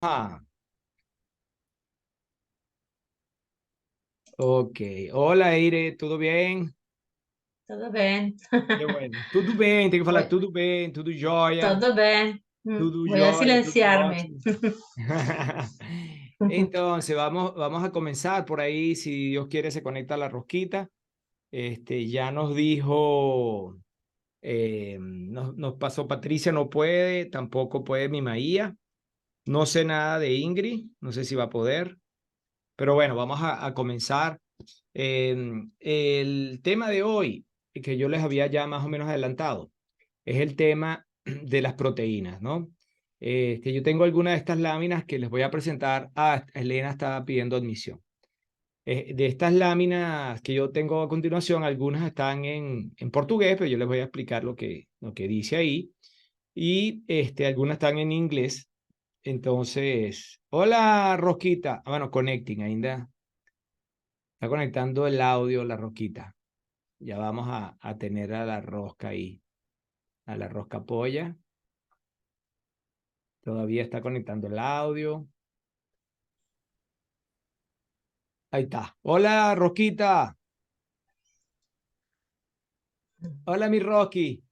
Ah, ok. Hola, Eire, ¿tudo bem? Tudo bem. Que bueno. Tudo bem, tem que falar Voy- tudo bem, tudo jóia, Todo bem. tudo Voy a jóia, tudo silenciarme. ótimo. Entonces, vamos a comenzar por ahí. Si Dios quiere, se conecta la rosquita. Ya nos dijo, nos pasó Patricia, no puede, tampoco puede mi Maía. No sé nada de Ingrid, no sé si va a poder, pero bueno, vamos a comenzar. El tema de hoy, que yo les había ya más o menos adelantado, es el tema de las proteínas, ¿no? Yo tengo algunas de estas láminas que les voy a presentar. Ah, Elena está pidiendo admisión. De estas láminas que yo tengo a continuación, algunas están en portugués, pero yo les voy a explicar lo que dice ahí. Y algunas están en inglés. Entonces, hola Rosquita. Bueno, connecting, ainda. Está conectando el audio, la rosquita. Ya vamos a tener a la rosca ahí, a la rosca polla. Todavía está conectando el audio. Ahí está. Hola, Rosquita. Hola, mi Rocky.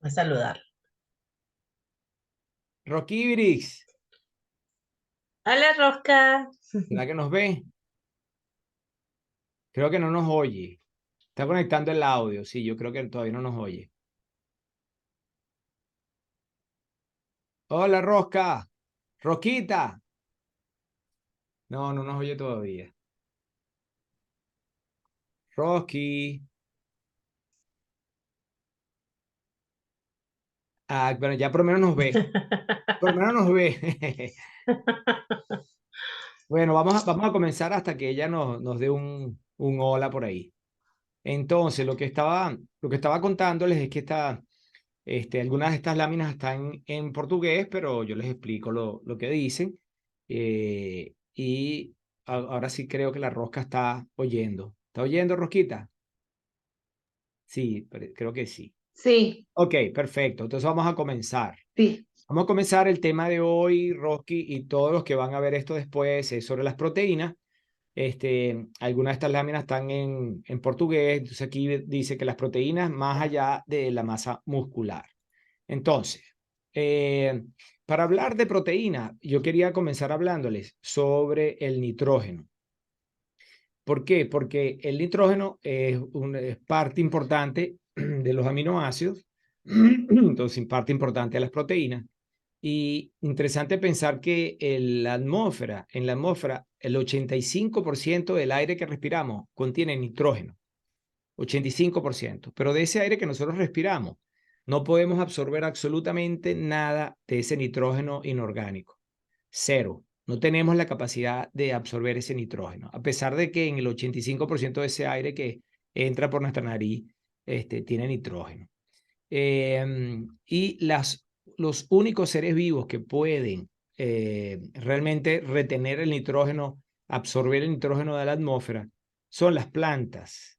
Voy a saludar. Rockibris. Hola, Rosca. ¿Será que nos ve? Creo que no nos oye. Está conectando el audio. Sí, yo creo que todavía no nos oye. Hola, Rosca. Rosquita. No, no nos oye todavía. Rocky. Ah, bueno, ya por lo menos nos ve. Por lo menos nos ve. Bueno, vamos a comenzar hasta que ella nos dé un hola por ahí. Entonces, lo que estaba contándoles es que algunas de estas láminas están en portugués, pero yo les explico lo que dicen. Y ahora sí creo que la rosca está oyendo. ¿Está oyendo, Rosquita? Sí, creo que sí. Sí, Ok, perfecto. Entonces vamos a comenzar. sí. Vamos a comenzar el tema de hoy, Rocky, y todos los que van a ver esto después es sobre las proteínas. Algunas de estas láminas están en portugués, entonces aquí dice que las proteínas más allá de la masa muscular. Entonces, eh, para hablar de proteína, yo quería comenzar hablándoles sobre el nitrógeno. ¿Por qué? Porque el nitrógeno es parte importante de los aminoácidos, entonces parte importante de las proteínas. Y interesante pensar que en la atmósfera, el 85% del aire que respiramos contiene nitrógeno, 85%. Pero de ese aire que nosotros respiramos, no podemos absorber absolutamente nada de ese nitrógeno inorgánico. Cero. No tenemos la capacidad de absorber ese nitrógeno, a pesar de que en el 85% de ese aire que entra por nuestra nariz tiene nitrógeno. Y los únicos seres vivos que pueden realmente retener el nitrógeno, absorber el nitrógeno de la atmósfera, son las plantas.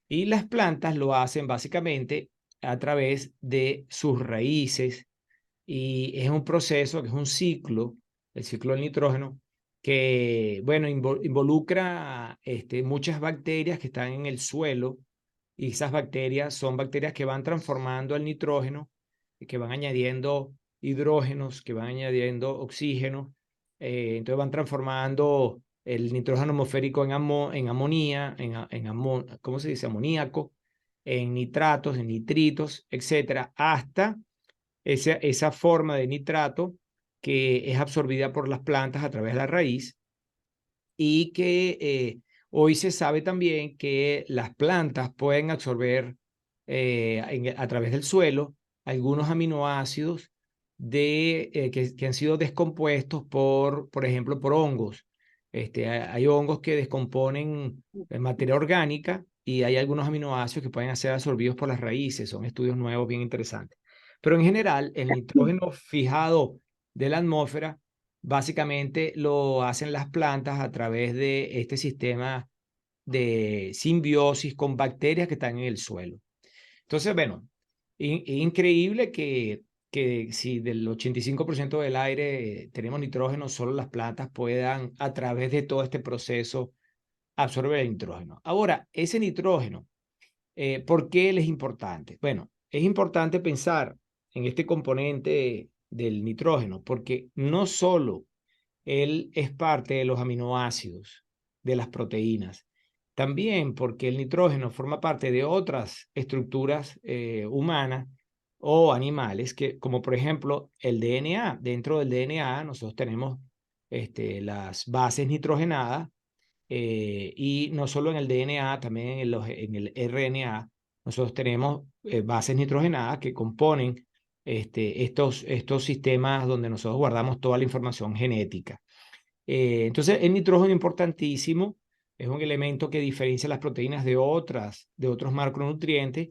Y las plantas lo hacen básicamente a través de sus raíces, y es un proceso, que es un ciclo, el ciclo del nitrógeno, que, bueno, involucra muchas bacterias que están en el suelo, y esas bacterias son bacterias que van transformando el nitrógeno, que van añadiendo hidrógenos, que van añadiendo oxígeno. Entonces van transformando el nitrógeno atmosférico en amonía, ¿cómo se dice? Amoníaco, en nitratos, en nitritos, etcétera, hasta esa forma de nitrato que es absorbida por las plantas a través de la raíz, y que hoy se sabe también que las plantas pueden absorber a través del suelo algunos aminoácidos que han sido descompuestos por ejemplo, por hongos. Hay hongos que descomponen materia orgánica, y hay algunos aminoácidos que pueden ser absorbidos por las raíces. Son estudios nuevos bien interesantes. Pero en general, el nitrógeno fijado de la atmósfera básicamente lo hacen las plantas a través de este sistema de simbiosis con bacterias que están en el suelo. Entonces, bueno, increíble que que si del 85% del aire tenemos nitrógeno, solo las plantas puedan, a través de todo este proceso, absorber el nitrógeno. Ahora, ese nitrógeno, ¿por qué él es importante? Bueno, es importante pensar en este componente del nitrógeno, porque no solo él es parte de los aminoácidos, de las proteínas, también porque el nitrógeno forma parte de otras estructuras humanas o animales, que, como por ejemplo el DNA. Dentro del DNA nosotros tenemos las bases nitrogenadas, y no solo en el DNA, también en el RNA, nosotros tenemos bases nitrogenadas que componen estos sistemas donde nosotros guardamos toda la información genética. Entonces, el nitrógeno es importantísimo, es un elemento que diferencia las proteínas de otros macronutrientes,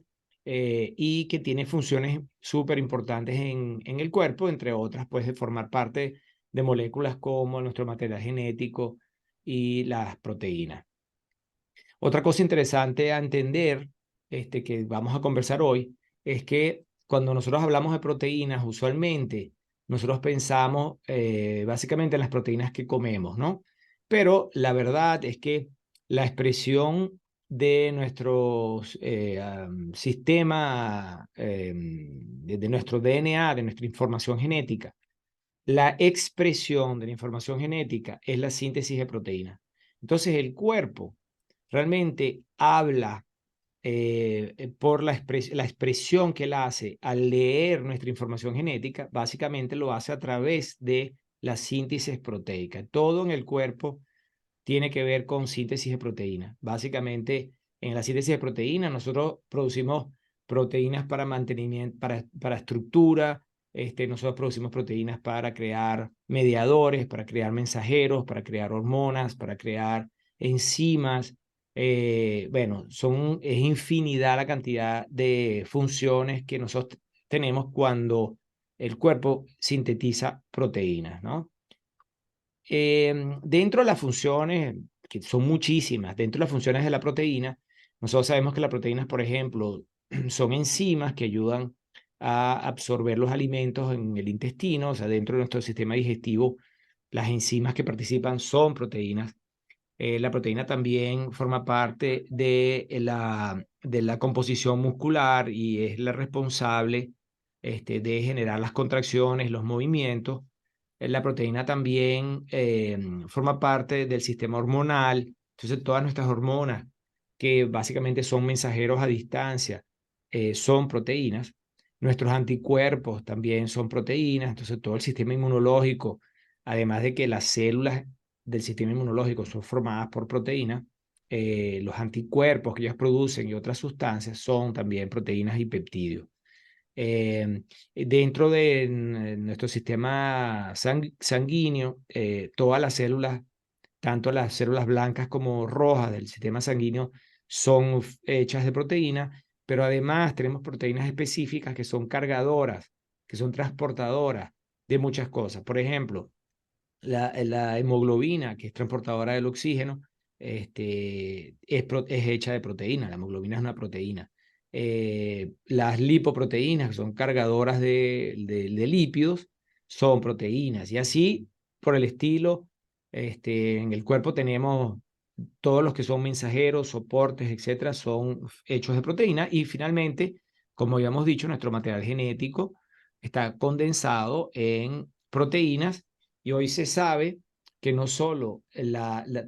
y que tiene funciones súper importantes en el cuerpo, entre otras, pues de formar parte de moléculas como nuestro material genético y las proteínas. Otra cosa interesante a entender, que vamos a conversar hoy, es que cuando nosotros hablamos de proteínas, usualmente nosotros pensamos básicamente en las proteínas que comemos, ¿no? Pero la verdad es que la expresión de nuestro sistema, de nuestro DNA, de nuestra información genética, la expresión de la información genética es la síntesis de proteínas. Entonces el cuerpo realmente habla por la expresión que él hace al leer nuestra información genética. Básicamente lo hace a través de la síntesis proteica. Todo en el cuerpo tiene que ver con síntesis de proteínas. Básicamente, en la síntesis de proteínas, nosotros producimos proteínas para mantenimiento, para estructura. Nosotros producimos proteínas para crear mediadores, para crear mensajeros, para crear hormonas, para crear enzimas. Bueno, es infinidad la cantidad de funciones que nosotros tenemos cuando el cuerpo sintetiza proteínas, ¿no? Dentro de las funciones, que son muchísimas, dentro de las funciones de la proteína, nosotros sabemos que las proteínas, por ejemplo, son enzimas que ayudan a absorber los alimentos en el intestino. O sea, dentro de nuestro sistema digestivo, las enzimas que participan son proteínas. La proteína también forma parte de la composición muscular y es la responsable de generar las contracciones, los movimientos. La proteína también forma parte del sistema hormonal. Entonces, todas nuestras hormonas, que básicamente son mensajeros a distancia, son proteínas. Nuestros anticuerpos también son proteínas. Entonces, todo el sistema inmunológico, además de que las células del sistema inmunológico son formadas por proteínas, los anticuerpos que ellas producen y otras sustancias son también proteínas y peptidos. Dentro de nuestro sistema sanguíneo, todas las células, tanto las células blancas como rojas del sistema sanguíneo, son hechas de proteínas, pero además tenemos proteínas específicas que son cargadoras, que son transportadoras de muchas cosas. Por ejemplo, la hemoglobina, que es transportadora del oxígeno, es hecha de proteína. La hemoglobina es una proteína. Las lipoproteínas, que son cargadoras de lípidos, son proteínas. Y así, por el estilo, en el cuerpo tenemos todos los que son mensajeros, soportes, etcétera, son hechos de proteína. Y finalmente, como habíamos dicho, nuestro material genético está condensado en proteínas, y hoy se sabe que no solo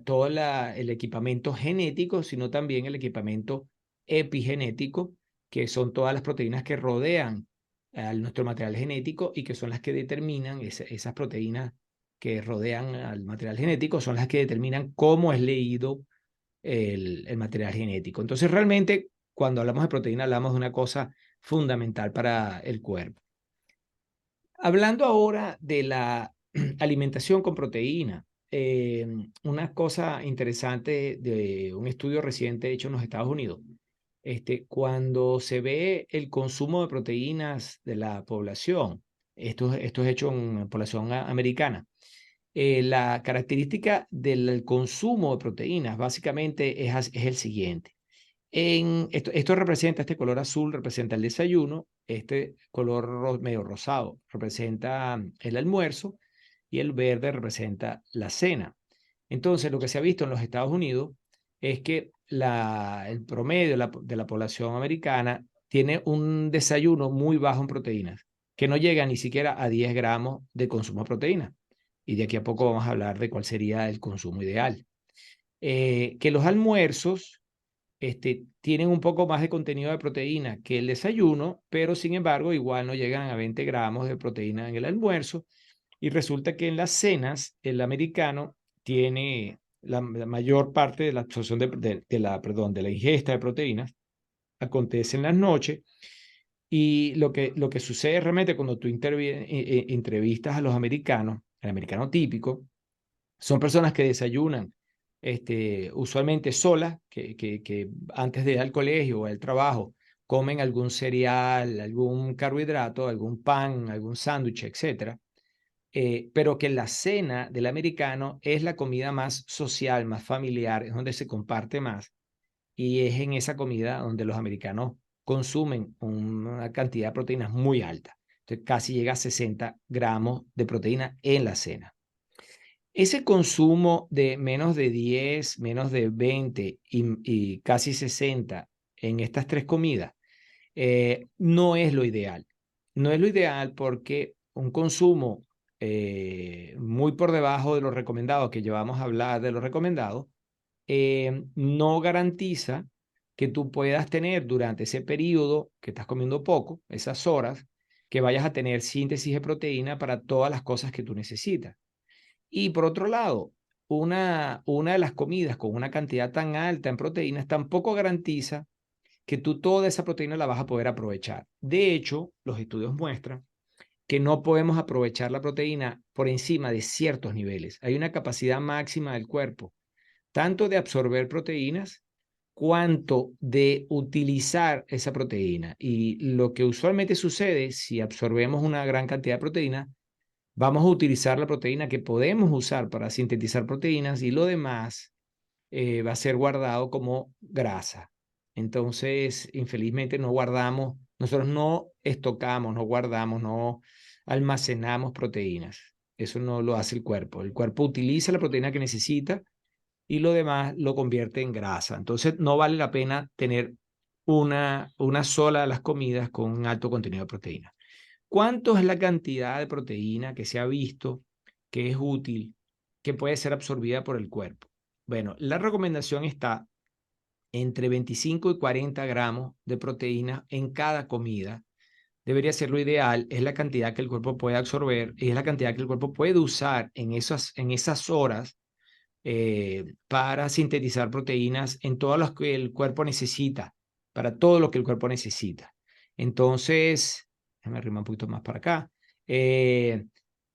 todo el equipamiento genético, sino también el equipamiento epigenético, que son todas las proteínas que rodean a nuestro material genético y que son las que determinan, esas proteínas que rodean al material genético, son las que determinan cómo es leído el material genético. Entonces, realmente, cuando hablamos de proteína, hablamos de una cosa fundamental para el cuerpo. Hablando ahora de la alimentación con proteína, una cosa interesante de un estudio reciente hecho en los Estados Unidos, cuando se ve el consumo de proteínas de la población, esto es hecho en la población americana, la característica del consumo de proteínas básicamente es el siguiente. Esto representa, este color azul representa el desayuno, este color medio rosado representa el almuerzo y el verde representa la cena. Entonces, lo que se ha visto en los Estados Unidos es que el promedio de la población americana tiene un desayuno muy bajo en proteínas, que no llega ni siquiera a 10 gramos de consumo de proteína. Y de aquí a poco vamos a hablar de cuál sería el consumo ideal. Que los almuerzos tienen un poco más de contenido de proteína que el desayuno, pero sin embargo igual no llegan a 20 gramos de proteína en el almuerzo. Y resulta que en las cenas el americano tiene la mayor parte de la absorción de la ingesta de proteínas acontece en las noches. Y lo que sucede realmente cuando tú entrevistas a los americanos, el americano típico, son personas que desayunan usualmente solas, que antes de ir al colegio o al trabajo comen algún cereal, algún carbohidrato, algún pan, algún sándwich, etcétera. Pero que la cena del americano es la comida más social, más familiar, es donde se comparte más. Y es en esa comida donde los americanos consumen una cantidad de proteínas muy alta. Entonces, casi llega a 60 gramos de proteína en la cena. Ese consumo de menos de 10, menos de 20 y casi 60 en estas tres comidas no es lo ideal. No es lo ideal porque un consumo muy por debajo de lo recomendado, que llevamos a hablar de lo recomendado, no garantiza que tú puedas tener durante ese periodo que estás comiendo poco, esas horas, que vayas a tener síntesis de proteína para todas las cosas que tú necesitas. Y por otro lado, una de las comidas con una cantidad tan alta en proteínas tampoco garantiza que tú toda esa proteína la vas a poder aprovechar. De hecho, los estudios muestran que no podemos aprovechar la proteína por encima de ciertos niveles. Hay una capacidad máxima del cuerpo, tanto de absorber proteínas, cuanto de utilizar esa proteína. Y lo que usualmente sucede si absorbemos una gran cantidad de proteína, vamos a utilizar la proteína que podemos usar para sintetizar proteínas y lo demás va a ser guardado como grasa. Entonces, infelizmente no guardamos, nosotros no estocamos, no guardamos, no almacenamos proteínas. Eso no lo hace el cuerpo. El cuerpo utiliza la proteína que necesita y lo demás lo convierte en grasa. Entonces, no vale la pena tener una sola de las comidas con un alto contenido de proteína. ¿Cuánto es la cantidad de proteína que se ha visto que es útil, que puede ser absorbida por el cuerpo? Bueno, la recomendación está entre 25 y 40 gramos de proteína en cada comida. Debería ser lo ideal, es la cantidad que el cuerpo puede absorber y es la cantidad que el cuerpo puede usar en esas horas para sintetizar proteínas en todo lo que el cuerpo necesita, para todo lo que el cuerpo necesita. Entonces, déjame arrimar un poquito más para acá.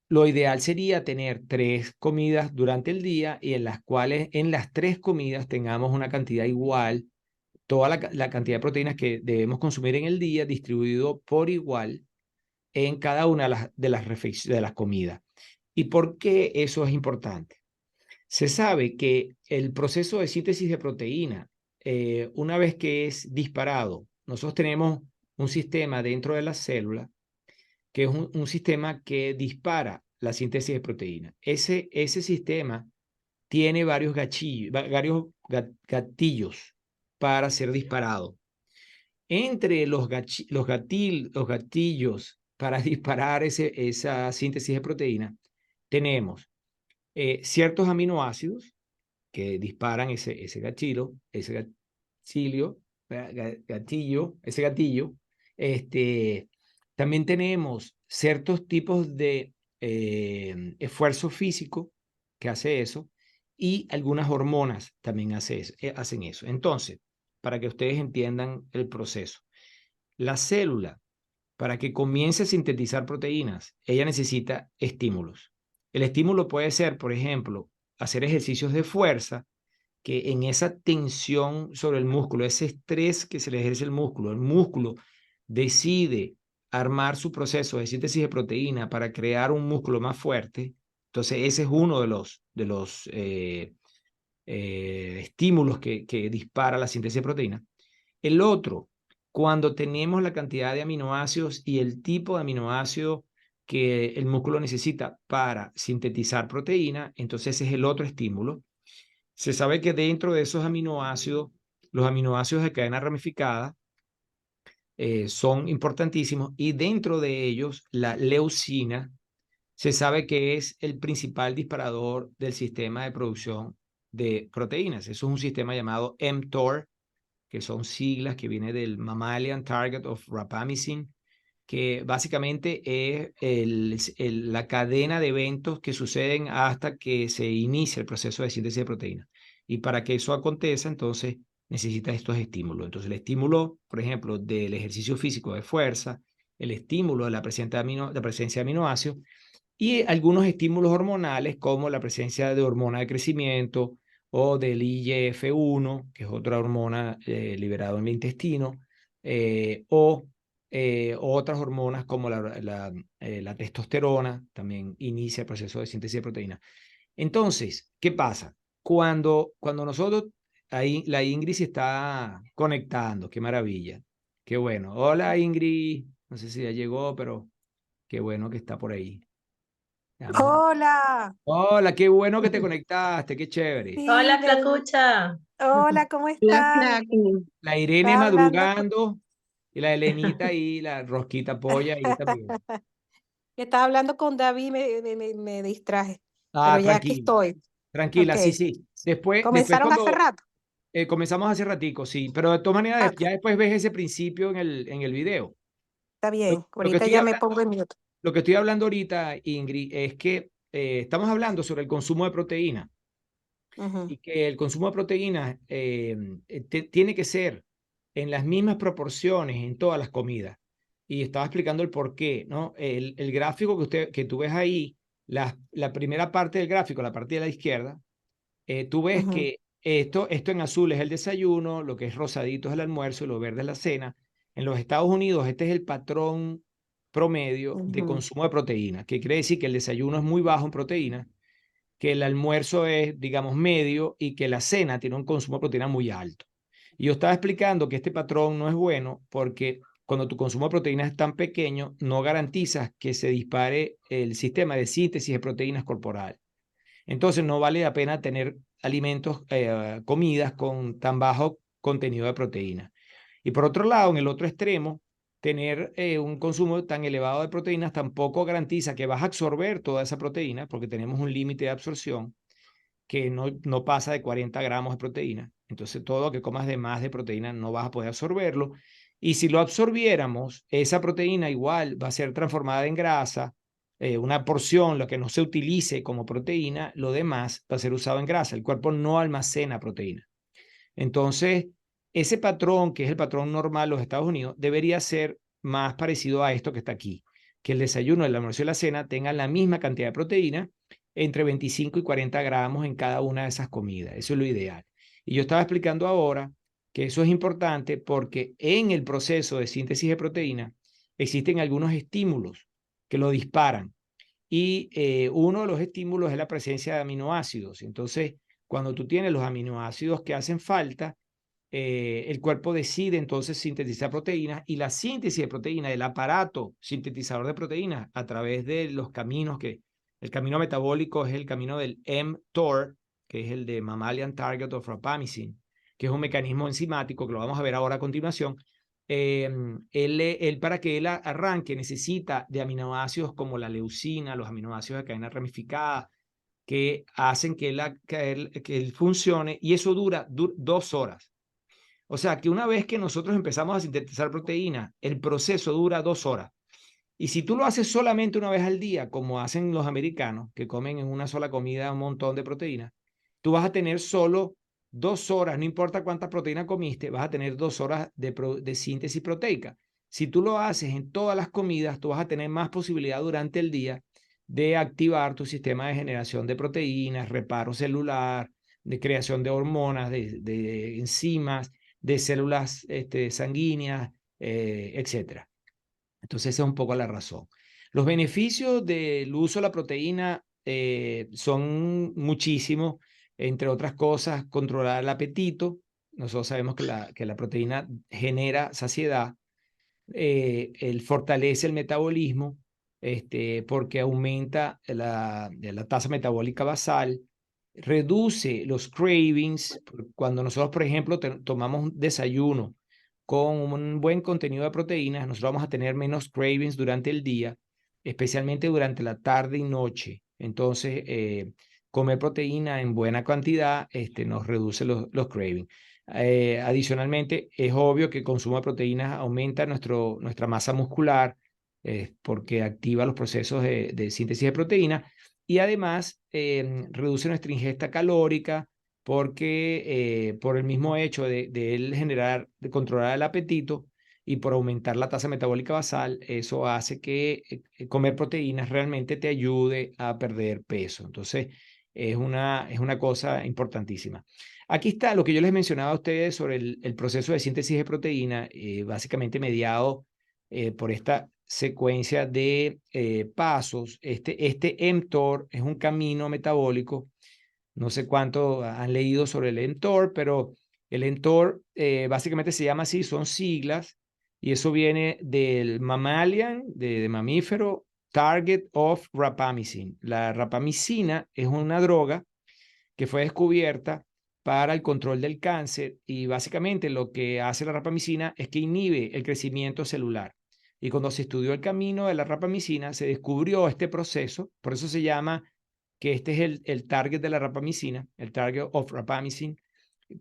Lo ideal sería tener 3 comidas durante el día y en las cuales en las 3 comidas tengamos una cantidad igual, toda la cantidad de proteínas que debemos consumir en el día distribuido por igual en cada una de las comidas. ¿Y por qué eso es importante? Se sabe que el proceso de síntesis de proteína, una vez que es disparado, nosotros tenemos un sistema dentro de la célula que es un sistema que dispara la síntesis de proteína. Ese sistema tiene gatillos para ser disparado. Entre los gatillos para disparar esa síntesis de proteína, tenemos ciertos aminoácidos que disparan ese gatillo. Este, también tenemos ciertos tipos de esfuerzo físico que hace eso y algunas hormonas también hacen eso. Entonces, para que ustedes entiendan el proceso, la célula, para que comience a sintetizar proteínas, ella necesita estímulos. El estímulo puede ser, por ejemplo, hacer ejercicios de fuerza, que en esa tensión sobre el músculo, ese estrés que se le ejerce al músculo, el músculo decide armar su proceso de síntesis de proteína para crear un músculo más fuerte. Entonces, ese es uno de los estímulos que dispara la síntesis de proteína. El otro, cuando tenemos la cantidad de aminoácidos y el tipo de aminoácido que el músculo necesita para sintetizar proteína, entonces ese es el otro estímulo. Se sabe que dentro de esos aminoácidos, los aminoácidos de cadena ramificada son importantísimos y dentro de ellos la leucina se sabe que es el principal disparador del sistema de producción de proteínas. Eso es un sistema llamado mTOR, que son siglas que viene del Mammalian Target of Rapamycin, que básicamente es la cadena de eventos que suceden hasta que se inicia el proceso de síntesis de proteínas. Y para que eso acontezca, entonces necesita estos estímulos. Entonces, el estímulo, por ejemplo, del ejercicio físico de fuerza, el estímulo de la presencia de aminoácidos y algunos estímulos hormonales como la presencia de hormona de crecimiento o del IGF-1, que es otra hormona liberada en el intestino, o otras hormonas como la testosterona, también inicia el proceso de síntesis de proteína. Entonces, ¿qué pasa? Cuando nosotros, ahí la Ingrid se está conectando, qué maravilla, qué bueno. Hola Ingrid, no sé si ya llegó, pero qué bueno que está por ahí. Vamos a... Hola, Hola, qué bueno que te conectaste, qué chévere. Hola, sí, Flacucha. hola, ¿cómo La están? Flacu. La Irene Estaba hablando, madrugando y la Elenita y la Rosquita Polla ahí también. estaba hablando con David, me distraje, Ah, pero ya aquí tranquila, estoy. tranquila, Ok, sí, sí. Después comenzaron hace cuando rato, comenzamos hace ratico, sí, pero de todas maneras ok, ya después ves ese principio en el video. está Lo, bien, lo que ahorita estoy ya me pongo hablando, en mute. lo que estoy hablando ahorita, Ingrid, es que estamos hablando sobre el consumo de proteína. Ujú, Y que el consumo de proteínas tiene que ser en las mismas proporciones en todas las comidas. Y estaba explicando el por qué, ¿no? El gráfico que tú ves ahí, la primera parte del gráfico, la parte de la izquierda, tú ves ujú, que esto en azul es el desayuno, lo que es rosadito es el almuerzo y lo verde es la cena. En los Estados Unidos, este es el patrón promedio de ujú, consumo de proteína, que quiere decir que el desayuno es muy bajo en proteína, que el almuerzo es, digamos, medio y que la cena tiene un consumo de proteína muy alto. Y yo estaba explicando que este patrón no es bueno porque cuando tu consumo de proteínas es tan pequeño, no garantizas que se dispare el sistema de síntesis de proteínas corporal. Entonces, no vale la pena tener alimentos, comidas con tan bajo contenido de proteína. Y por otro lado, en el otro extremo, tener un consumo tan elevado de proteínas tampoco garantiza que vas a absorber toda esa proteína, porque tenemos un límite de absorción que no pasa de 40 gramos de proteína. Entonces, todo lo que comas de más de proteína no vas a poder absorberlo. Y si lo absorbiéramos, esa proteína igual va a ser transformada en grasa. Una porción, lo que no se utilice como proteína, lo demás va a ser usado en grasa. El cuerpo no almacena proteína. Entonces, ese patrón, que es el patrón normal de los Estados Unidos, debería ser más parecido a esto que está aquí, que el desayuno, el almuerzo y la cena tengan la misma cantidad de proteína, entre 25 y 40 gramos en cada una de esas comidas. Eso es lo ideal. Y yo estaba explicando ahora que eso es importante porque en el proceso de síntesis de proteína existen algunos estímulos que lo disparan. Y uno de los estímulos es la presencia de aminoácidos. Entonces, cuando tú tienes los aminoácidos que hacen falta, el cuerpo decide entonces sintetizar proteínas y la síntesis de proteínas, el aparato sintetizador de proteínas a través de los caminos el camino metabólico es el camino del mTOR, que es el de Mammalian Target of Rapamycin, que es un mecanismo enzimático que lo vamos a ver ahora a continuación. Él para que él arranque necesita de aminoácidos como la leucina, los aminoácidos de cadena ramificada, que hacen que él funcione y eso dura 2 horas. O sea que una vez que nosotros empezamos a sintetizar proteína, el proceso dura 2 horas. Y si tú lo haces solamente una vez al día, como hacen los americanos, que comen en una sola comida un montón de proteína, tú vas a tener solo 2 horas, no importa cuánta proteína comiste, vas a tener 2 horas de síntesis proteica. Si tú lo haces en todas las comidas, tú vas a tener más posibilidad durante el día de activar tu sistema de generación de proteínas, reparo celular, de creación de hormonas, de enzimas, de células sanguíneas, etcétera. Entonces, esa es un poco la razón. Los beneficios del uso de la proteína son muchísimos, entre otras cosas, controlar el apetito, nosotros sabemos que la proteína genera saciedad, él fortalece el metabolismo, porque aumenta la tasa metabólica basal, reduce los cravings. Cuando nosotros, por ejemplo, tomamos un desayuno con un buen contenido de proteínas, nosotros vamos a tener menos cravings durante el día, especialmente durante la tarde y noche. Entonces, comer proteína en buena cantidad nos reduce los cravings. Adicionalmente, es obvio que el consumo de proteínas aumenta nuestra masa muscular, porque activa los procesos de síntesis de proteína, y además reduce nuestra ingesta calórica, porque por el mismo hecho de él de controlar el apetito y por aumentar la tasa metabólica basal, eso hace que comer proteínas realmente te ayude a perder peso. Entonces, es una cosa importantísima. Aquí está lo que yo les mencionaba a ustedes sobre el proceso de síntesis de proteína, básicamente mediado por esta secuencia de pasos. Este mTOR es un camino metabólico. No sé cuánto han leído sobre el mTOR, pero el mTOR básicamente se llama así, son siglas, y eso viene del mammalian, de mamífero, target of rapamycin. La rapamicina es una droga que fue descubierta para el control del cáncer, y básicamente lo que hace la rapamicina es que inhibe el crecimiento celular. Y cuando se estudió el camino de la rapamicina, se descubrió este proceso, por eso se llama que este es el target de la rapamicina, el target of rapamycin,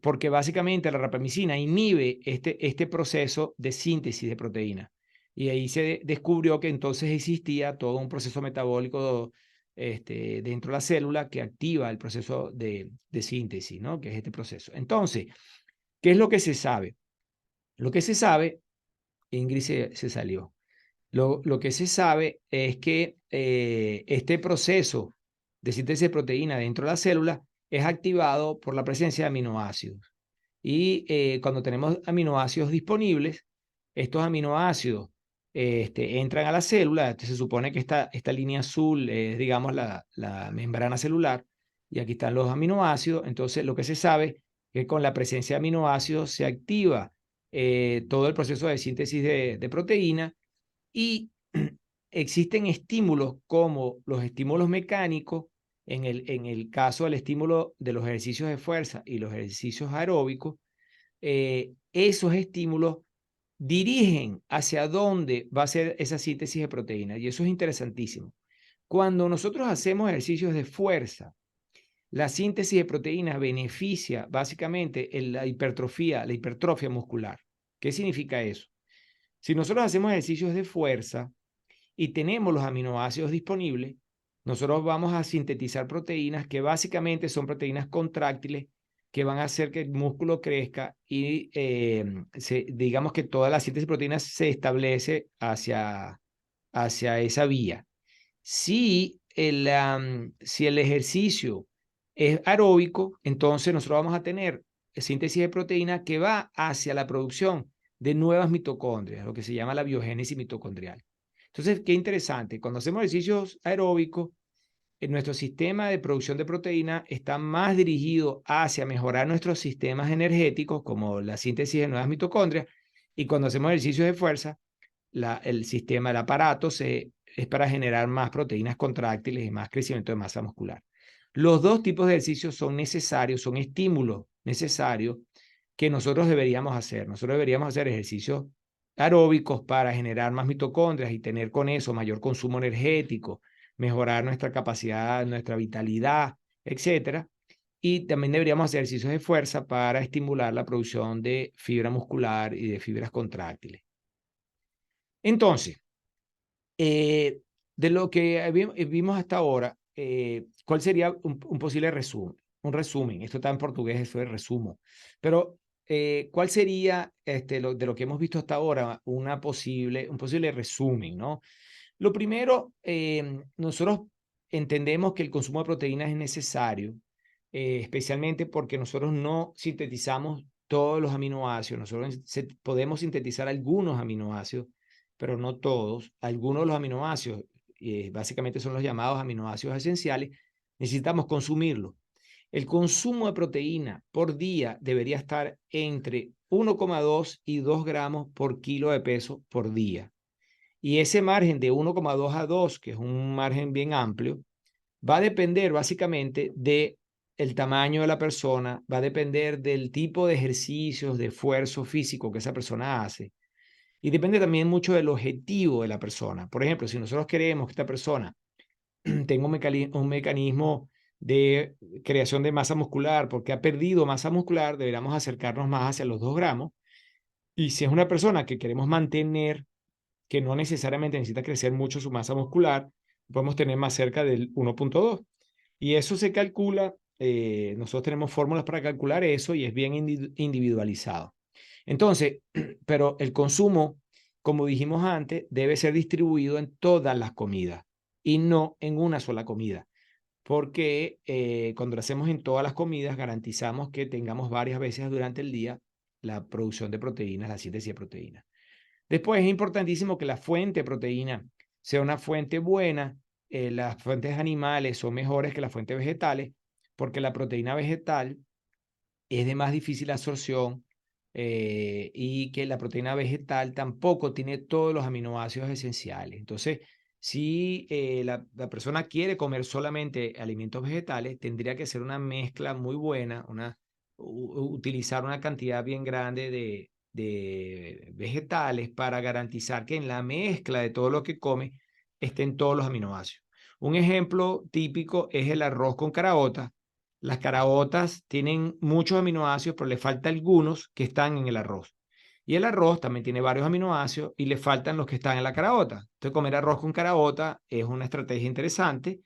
porque básicamente la rapamicina inhibe este proceso de síntesis de proteína. Y ahí se descubrió que entonces existía todo un proceso metabólico dentro de la célula que activa el proceso de síntesis, ¿no? Que es este proceso. Entonces, ¿qué es lo que se sabe? Lo que se sabe, Ingrid se salió. Lo que se sabe es que este proceso de síntesis de proteína dentro de la célula es activado por la presencia de aminoácidos. Y cuando tenemos aminoácidos disponibles, estos aminoácidos entran a la célula. Se supone que esta línea azul es, digamos, la membrana celular, y aquí están los aminoácidos. Entonces, lo que se sabe es que con la presencia de aminoácidos se activa todo el proceso de síntesis de proteína, y existen estímulos como los estímulos mecánicos. En el caso del estímulo de los ejercicios de fuerza y los ejercicios aeróbicos, esos estímulos dirigen hacia dónde va a ser esa síntesis de proteínas, y eso es interesantísimo. Cuando nosotros hacemos ejercicios de fuerza, la síntesis de proteínas beneficia básicamente en la hipertrofia muscular. ¿Qué significa eso? Si nosotros hacemos ejercicios de fuerza y tenemos los aminoácidos disponibles, nosotros vamos a sintetizar proteínas que básicamente son proteínas contráctiles, que van a hacer que el músculo crezca, y digamos que toda la síntesis de proteínas se establece hacia esa vía. Si el ejercicio es aeróbico, entonces nosotros vamos a tener síntesis de proteína que va hacia la producción de nuevas mitocondrias, lo que se llama la biogénesis mitocondrial. Entonces, qué interesante. Cuando hacemos ejercicios aeróbicos, nuestro sistema de producción de proteína está más dirigido hacia mejorar nuestros sistemas energéticos, como la síntesis de nuevas mitocondrias, y cuando hacemos ejercicios de fuerza, el aparato es para generar más proteínas contráctiles y más crecimiento de masa muscular. Los dos tipos de ejercicios son necesarios, son estímulos necesarios que nosotros deberíamos hacer. Nosotros deberíamos hacer ejercicios aeróbicos para generar más mitocondrias y tener con eso mayor consumo energético, mejorar nuestra capacidad, nuestra vitalidad, etcétera. Y también deberíamos hacer ejercicios de fuerza para estimular la producción de fibra muscular y de fibras contráctiles. Entonces, de lo que vimos hasta ahora, ¿cuál sería un posible resumen? Un resumen, esto está en portugués, eso es resumo. Pero, ¿cuál sería de lo que hemos visto hasta ahora un posible resumen, ¿no? Lo primero, nosotros entendemos que el consumo de proteínas es necesario, especialmente porque nosotros no sintetizamos todos los aminoácidos. Nosotros podemos sintetizar algunos aminoácidos, pero no todos. Algunos de los aminoácidos, básicamente son los llamados aminoácidos esenciales, necesitamos consumirlos. El consumo de proteína por día debería estar entre 1,2 y 2 gramos por kilo de peso por día. Y ese margen de 1,2 a 2, que es un margen bien amplio, va a depender básicamente de el tamaño de la persona, va a depender del tipo de ejercicios, de esfuerzo físico que esa persona hace. Y depende también mucho del objetivo de la persona. Por ejemplo, si nosotros queremos que esta persona tenga un mecanismo de creación de masa muscular porque ha perdido masa muscular, deberíamos acercarnos más hacia los 2 gramos. Y si es una persona que queremos mantener, que no necesariamente necesita crecer mucho su masa muscular, podemos tener más cerca del 1,2. Y eso se calcula, nosotros tenemos fórmulas para calcular eso y es bien individualizado. Entonces, pero el consumo, como dijimos antes, debe ser distribuido en todas las comidas y no en una sola comida, porque cuando lo hacemos en todas las comidas garantizamos que tengamos varias veces durante el día la producción de proteínas, la síntesis de proteínas. Después es importantísimo que la fuente de proteína sea una fuente buena. Las fuentes animales son mejores que las fuentes vegetales porque la proteína vegetal es de más difícil absorción y que la proteína vegetal tampoco tiene todos los aminoácidos esenciales. Entonces, si la persona quiere comer solamente alimentos vegetales, tendría que ser una mezcla muy buena, utilizar una cantidad bien grande de vegetales para garantizar que en la mezcla de todo lo que come estén todos los aminoácidos. Un ejemplo típico es el arroz con caraotas. Las caraotas tienen muchos aminoácidos, pero le faltan algunos que están en el arroz. Y el arroz también tiene varios aminoácidos y le faltan los que están en la caraota. Entonces, comer arroz con caraota es una estrategia interesante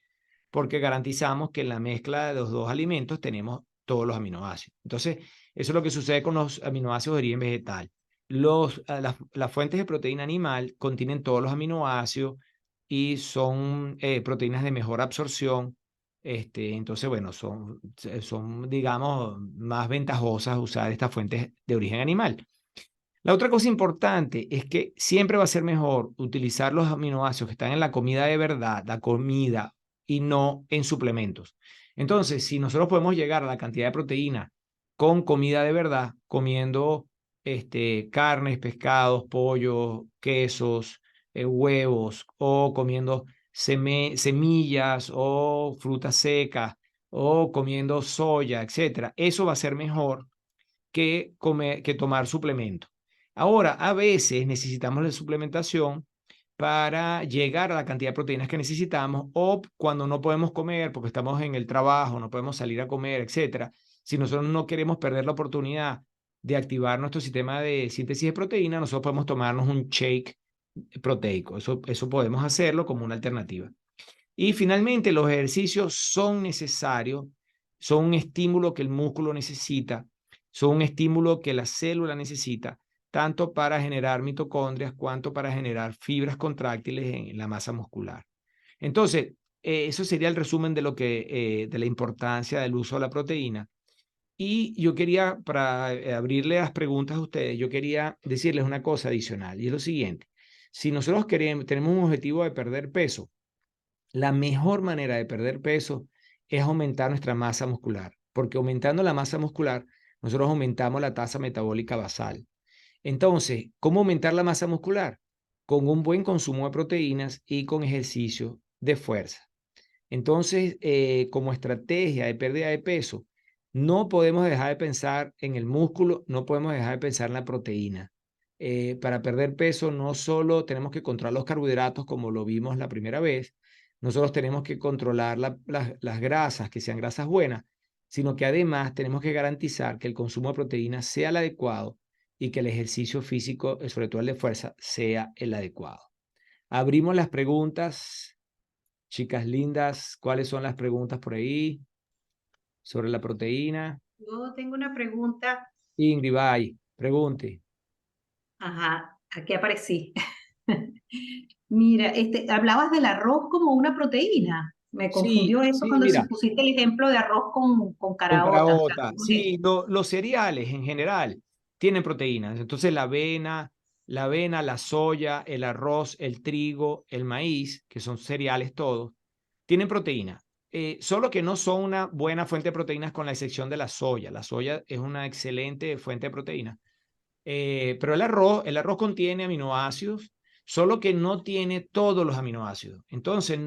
porque garantizamos que en la mezcla de los dos alimentos tenemos todos los aminoácidos. Entonces, eso es lo que sucede con los aminoácidos de origen vegetal. Las fuentes de proteína animal contienen todos los aminoácidos y son proteínas de mejor absorción. Entonces, bueno, son, digamos, más ventajosas usar estas fuentes de origen animal. La otra cosa importante es que siempre va a ser mejor utilizar los aminoácidos que están en la comida de verdad, la comida, y no en suplementos. Entonces, si nosotros podemos llegar a la cantidad de proteína con comida de verdad, comiendo carnes, pescados, pollo, quesos, huevos, o comiendo semillas o frutas secas, o comiendo soya, etcétera, eso va a ser mejor que tomar suplementos. Ahora, a veces necesitamos la suplementación para llegar a la cantidad de proteínas que necesitamos o cuando no podemos comer porque estamos en el trabajo, no podemos salir a comer, etcétera. Si nosotros no queremos perder la oportunidad de activar nuestro sistema de síntesis de proteína, nosotros podemos tomarnos un shake proteico. Eso podemos hacerlo como una alternativa. Y finalmente, los ejercicios son necesarios, son un estímulo que el músculo necesita, son un estímulo que la célula necesita, tanto para generar mitocondrias cuanto para generar fibras contráctiles en la masa muscular. Entonces, eso sería el resumen de de la importancia del uso de la proteína. Y yo quería, para abrirle las preguntas a ustedes, yo quería decirles una cosa adicional, y es lo siguiente. Si nosotros tenemos un objetivo de perder peso, la mejor manera de perder peso es aumentar nuestra masa muscular, porque aumentando la masa muscular, nosotros aumentamos la tasa metabólica basal. Entonces, ¿cómo aumentar la masa muscular? Con un buen consumo de proteínas y con ejercicio de fuerza. Entonces, como estrategia de pérdida de peso, no podemos dejar de pensar en el músculo, no podemos dejar de pensar en la proteína. Para perder peso no solo tenemos que controlar los carbohidratos como lo vimos la primera vez, nosotros tenemos que controlar las grasas, que sean grasas buenas, sino que además tenemos que garantizar que el consumo de proteínas sea el adecuado y que el ejercicio físico, sobre todo el de fuerza, sea el adecuado. Abrimos las preguntas. Chicas lindas, ¿cuáles son las preguntas por ahí sobre la proteína? Yo tengo una pregunta. Ingrid, bye. Pregunte. Ajá, aquí aparecí. Mira, hablabas del arroz como una proteína. Me Sí, confundió eso sí, cuando mira, pusiste el ejemplo de arroz con con caraotas. O sea, caraota. ¿cómo es Sí, eso? los cereales en general tienen proteínas. Entonces la avena, la soya, el arroz, el trigo, el maíz, que son cereales todos, tienen proteína. solo que no son una buena fuente de proteínas con la excepción de la soya. La soya es una excelente fuente de proteína. Pero el arroz contiene aminoácidos, solo que no tiene todos los aminoácidos. Entonces,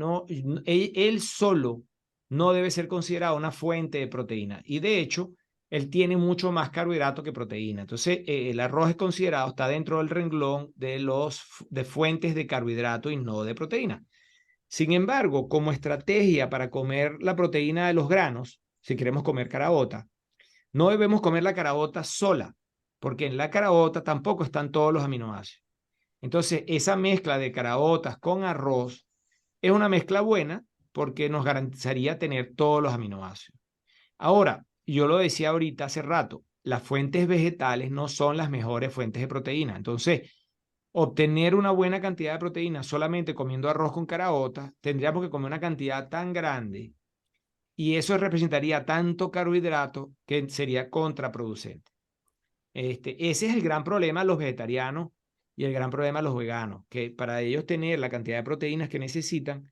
él solo no debe ser considerado una fuente de proteína. Y de hecho, él tiene mucho más carbohidrato que proteína. Entonces, el arroz es considerado, está dentro del renglón de fuentes de carbohidrato y no de proteína. Sin embargo, como estrategia para comer la proteína de los granos, si queremos comer caraota, no debemos comer la caraota sola, porque en la caraota tampoco están todos los aminoácidos. Entonces, esa mezcla de caraotas con arroz es una mezcla buena porque nos garantizaría tener todos los aminoácidos. Ahora, yo lo decía ahorita hace rato, las fuentes vegetales no son las mejores fuentes de proteína. Entonces, obtener una buena cantidad de proteína solamente comiendo arroz con caraotas, tendríamos que comer una cantidad tan grande y eso representaría tanto carbohidrato que sería contraproducente. Ese es el gran problema de los vegetarianos y el gran problema de los veganos, que para ellos tener la cantidad de proteínas que necesitan,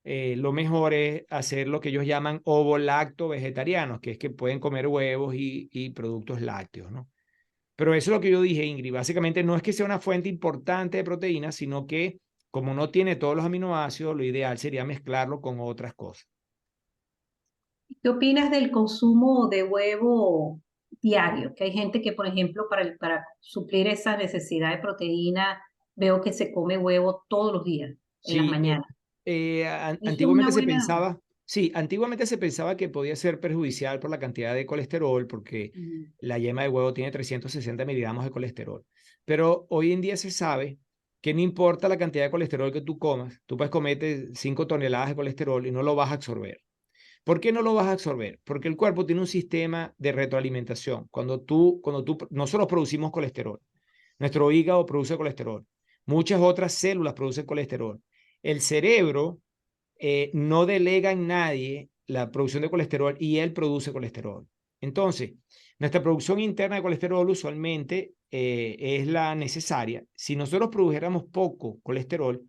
lo mejor es hacer lo que ellos llaman ovo-lacto-vegetarianos, que es que pueden comer huevos y productos lácteos, ¿no? Pero eso es lo que yo dije, Ingrid. Básicamente no es que sea una fuente importante de proteínas, sino que como no tiene todos los aminoácidos, lo ideal sería mezclarlo con otras cosas. ¿Qué opinas del consumo de huevo diario? Que hay gente que, por ejemplo, para suplir esa necesidad de proteína, veo que se come huevo todos los días, en las Sí, mañanas. Eso es una antiguamente se buena... pensaba, sí, antiguamente se pensaba que podía ser perjudicial por la cantidad de colesterol, porque Mm. la yema de huevo tiene 360 miligramos de colesterol. Pero hoy en día se sabe que no importa la cantidad de colesterol que tú comas, tú puedes comerte 5 toneladas de colesterol y no lo vas a absorber. ¿Por qué no lo vas a absorber? Porque el cuerpo tiene un sistema de retroalimentación. Nosotros producimos colesterol. Nuestro hígado produce colesterol. Muchas otras células producen colesterol. El cerebro no delega en nadie la producción de colesterol y él produce colesterol. Entonces, nuestra producción interna de colesterol usualmente es la necesaria. Si nosotros produjéramos poco colesterol,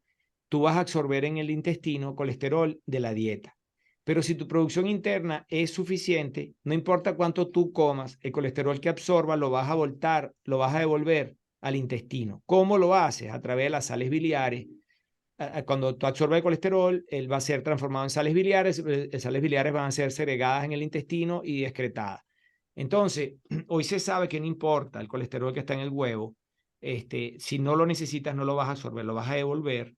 tú vas a absorber en el intestino colesterol de la dieta. Pero si tu producción interna es suficiente, no importa cuánto tú comas, el colesterol que absorbas lo vas a devolver al intestino. ¿Cómo lo haces? A través de las sales biliares. Cuando tú absorbes el colesterol, él va a ser transformado en sales biliares, sales biliares van a ser segregadas en el intestino y excretadas. Entonces, hoy se sabe que no importa el colesterol que está en el huevo, si no lo necesitas, no lo vas a absorber, lo vas a devolver.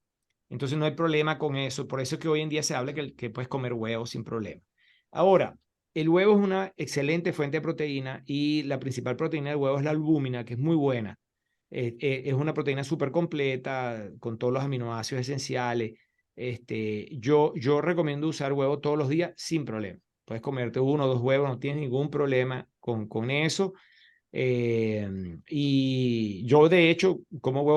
Entonces no hay problema con eso. Por eso es que hoy en día se habla que puedes comer huevos sin problema. Ahora, el huevo es una excelente fuente de proteína y la principal proteína del huevo es la albúmina, que es muy buena. Es una proteína súper completa, con todos los aminoácidos esenciales. Yo recomiendo usar huevo todos los días sin problema. Puedes comerte 1 o 2 huevos, no tienes ningún problema con eso. Y yo, de hecho, como huevo